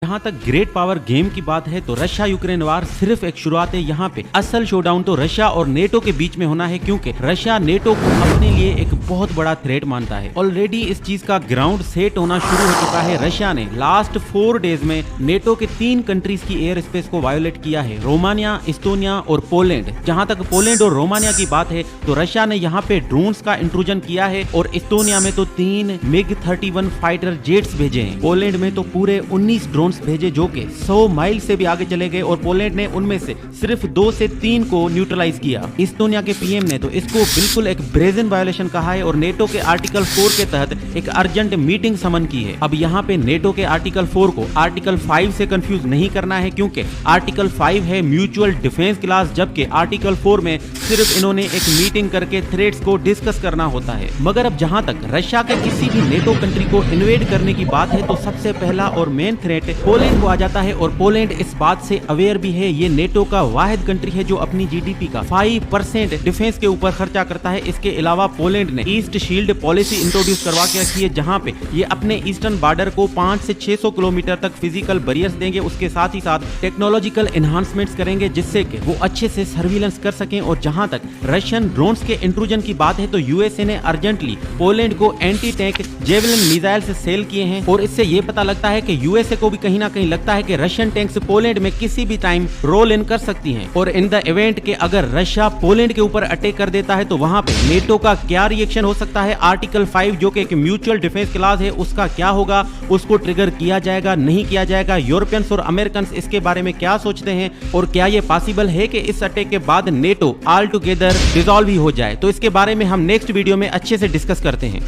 जहां तक great power game की बात है तो रशिया यूक्रेन वार सिर्फ एक शुरुआत है। यहाँ पे असल शोडाउन तो रशिया और नेटो के बीच में होना है, क्योंकि रशिया नेटो को अपने लिए एक बहुत बड़ा थ्रेट मानता है। ऑलरेडी इस चीज का ग्राउंड सेट होना शुरू हो चुका है। रशिया ने लास्ट 4 डेज में नेटो के 3 कंट्रीज की एयर स्पेस को वायोलेट किया है, रोमानिया, इस्टोनिया और पोलैंड। जहां तक पोलैंड और रोमानिया की बात है तो रशिया ने यहाँ पे ड्रोन्स का इंट्रूजन किया है और इस्टोनिया में तो 3 MiG-31 फाइटर जेट्स भेजे हैं। पोलैंड में तो पूरे 19 ड्रोन्स भेजे जो कि 100 माइल से भी आगे चले गए और पोलैंड ने उनमें से सिर्फ 2 से 3 को न्यूट्रलाइज किया। इस्टोनिया के पीएम ने तो इसको बिल्कुल एक ब्रेजन वायोलेशन कहा है और नेटो के आर्टिकल 4 के तहत एक अर्जेंट मीटिंग समन की है। अब यहाँ पे नेटो के आर्टिकल 4 को आर्टिकल 5 से कंफ्यूज नहीं करना है, क्योंकि आर्टिकल 5 है म्यूचुअल डिफेंस क्लास, जबकि आर्टिकल 4 में सिर्फ इन्होंने एक मीटिंग करके थ्रेट्स को डिस्कस करना होता है। मगर अब जहां तक रशिया के किसी भी नेटो कंट्री को इन्वेड करने की बात है तो सबसे पहला और मेन थ्रेट पोलैंड को आ जाता है और पोलैंड इस बात से अवेयर भी है। ये नेटो का वाहिद कंट्री है जो अपनी जीडीपी का 5% डिफेंस के ऊपर खर्चा करता है। इसके अलावा पोलैंड ने ईस्ट शील्ड पॉलिसी इंट्रोड्यूस करवा के रखी है, जहां पे ये अपने ईस्टर्न बॉर्डर को 5 से 600 किलोमीटर तक फिजिकल बैरियर्स देंगे। उसके साथ ही साथ टेक्नोलॉजिकल एनहांसमेंट्स करेंगे जिससे कि वो अच्छे से सर्विलेंस कर सकें। और जहां तक रशियन ड्रोन्स के इंट्रूजन की बात है तो यूएसए ने अर्जेंटली पोलैंड को एंटी टैंक जेवलिन मिसाइल से सेल किए हैं और इससे ये पता लगता है कि यूएसए को भी कहीं ना कहीं लगता है कि रशियन टैंक्स पोलैंड में किसी भी टाइम रोल इन कर सकती हैं। और इन द इवेंट के अगर रशिया पोलैंड के ऊपर अटैक कर देता है तो वहां पे नेटो का क्या रिएक्शन हो सकता है, आर्टिकल 5 जो कि एक म्यूचुअल डिफेंस क्लॉज है उसका क्या होगा, उसको ट्रिगर किया जाएगा नहीं किया जाएगा, यूरोपियंस और अमेरिकन इसके बारे में क्या सोचते हैं और क्या ये पॉसिबल है कि इस अटैक के बाद नेटो ऑल टुगेदर डिसॉल्व ही हो जाए। तो इसके बारे में हम नेक्स्ट वीडियो में अच्छे से डिस्कस करते हैं।